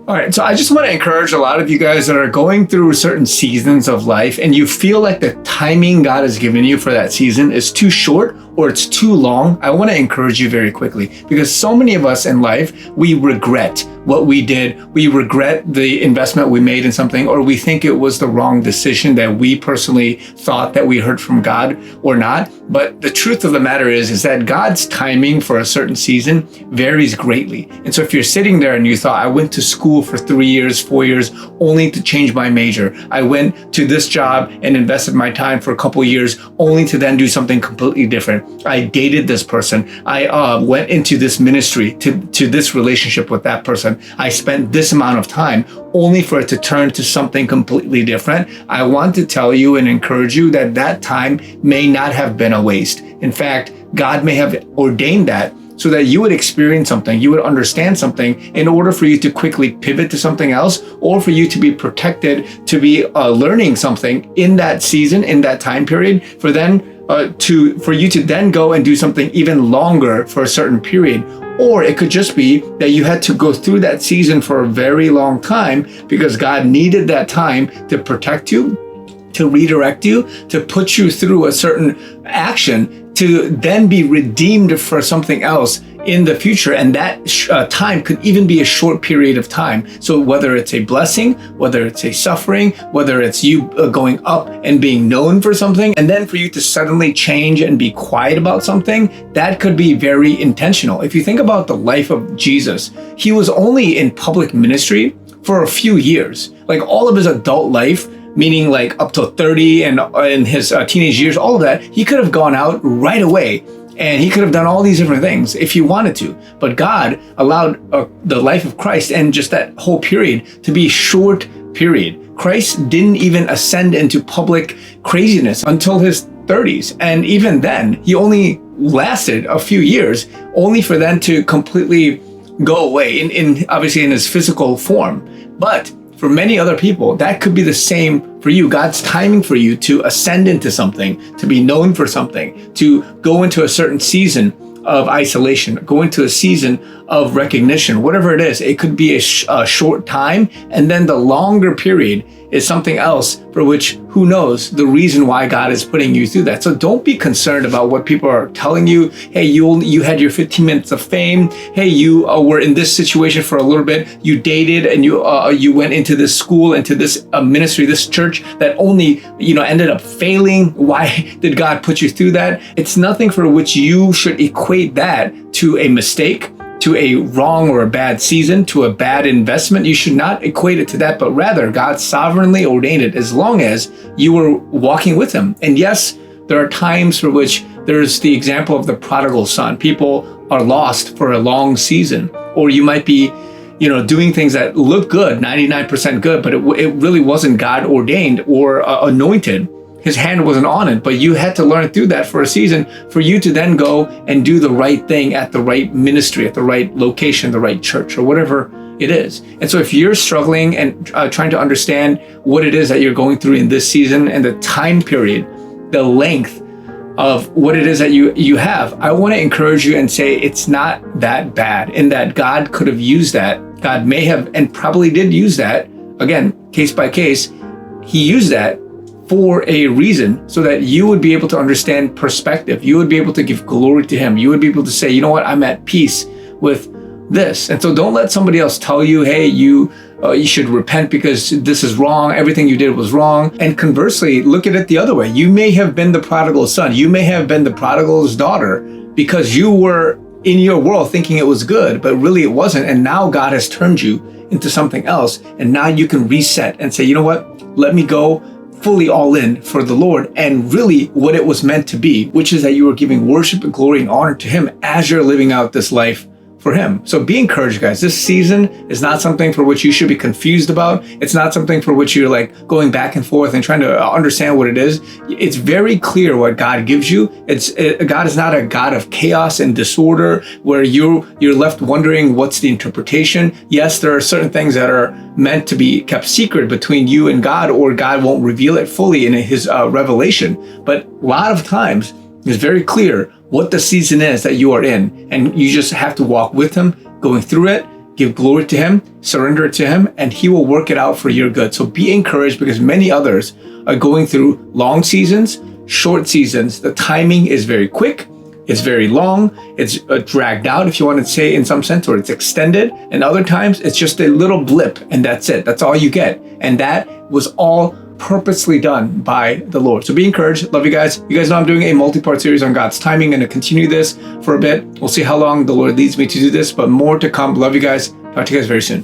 All right, so I just want to encourage a lot of you guys that are going through certain seasons of life and you feel like the timing God has given you for that season is too short or it's too long. I want to encourage you very quickly, because so many of us in life, we regret what we did. We regret the investment we made in something, or we think it was the wrong decision that we personally thought that we heard from God or not. But the truth of the matter is that God's timing for a certain season varies greatly. And so if you're sitting there and you thought, I went to school for 3 years, 4 years, only to change my major. I went to this job and invested my time for a couple of years, only to then do something completely different. I dated this person. I went into this ministry, to this relationship with that person. I spent this amount of time only for it to turn to something completely different. I want to tell you and encourage you that that time may not have been a waste. In fact, God may have ordained that so that you would experience something, you would understand something in order for you to quickly pivot to something else, or for you to be protected, to be learning something in that season, in that time period, for you to then go and do something even longer for a certain period. Or it could just be that you had to go through that season for a very long time because God needed that time to protect you, to redirect you, to put you through a certain action, to then be redeemed for something else in the future. And that time could even be a short period of time. So whether it's a blessing, whether it's a suffering, whether it's you going up and being known for something, and then for you to suddenly change and be quiet about something, that could be very intentional. If you think about the life of Jesus, he was only in public ministry for a few years. Like all of his adult life, meaning like up to 30 and in his teenage years, all of that, he could have gone out right away and he could have done all these different things if he wanted to. But God allowed the life of Christ and just that whole period to be a short period. Christ didn't even ascend into public craziness until his 30s. And even then, he only lasted a few years, only for then to completely go away in obviously in his physical form. But for many other people, that could be the same for you. God's timing for you to ascend into something, to be known for something, to go into a certain season of isolation, go into a season of recognition, whatever it is. It could be a short time, and then the longer period is something else for which, who knows, the reason why God is putting you through that. So don't be concerned about what people are telling you. Hey, you had your 15 minutes of fame. Hey, you were in this situation for a little bit. You dated and you went into this school, into this ministry, this church that only, ended up failing. Why did God put you through that? It's nothing for which you should equate that to a mistake, to a wrong or a bad season, to a bad investment. You should not equate it to that, but rather God sovereignly ordained it as long as you were walking with him. And yes, there are times for which there's the example of the prodigal son. People are lost for a long season, or you might be, doing things that look good, 99% good, but it really wasn't God ordained or anointed. His hand wasn't on it, but you had to learn through that for a season for you to then go and do the right thing at the right ministry, at the right location, the right church, or whatever it is. And so if you're struggling and trying to understand what it is that you're going through in this season and the time period, the length of what it is that you have, I want to encourage you and say it's not that bad, in that God could have used that. God may have and probably did use that. Again, case by case, he used that for a reason, so that you would be able to understand perspective. You would be able to give glory to him. You would be able to say, you know what, I'm at peace with this. And so don't let somebody else tell you, hey, you should repent because this is wrong. Everything you did was wrong. And conversely, look at it the other way. You may have been the prodigal son. You may have been the prodigal's daughter because you were in your world thinking it was good, but really it wasn't. And now God has turned you into something else. And now you can reset and say, you know what, let me go fully all in for the Lord, and really what it was meant to be, which is that you are giving worship and glory and honor to him as you're living out this life for him. So be encouraged, guys. This season is not something for which you should be confused about. It's not something for which you're like going back and forth and trying to understand what it is. It's very clear what God gives you. God is not a God of chaos and disorder where you're left wondering what's the interpretation. Yes, there are certain things that are meant to be kept secret between you and God, or God won't reveal it fully in his revelation. But a lot of times it's very clear what the season is that you are in, and you just have to walk with him, going through it, give glory to him, surrender it to him, and he will work it out for your good. So be encouraged, because many others are going through long seasons, short seasons. The timing is very quick. It's very long. It's dragged out, if you want to say in some sense, or it's extended. And other times it's just a little blip and that's it. That's all you get. And that was all purposely done by the Lord. So be encouraged. Love you guys. You guys know I'm doing a multi-part series on God's timing. I'm going to continue this for a bit. We'll see how long the Lord leads me to do this, but more to come. Love you guys. Talk to you guys very soon.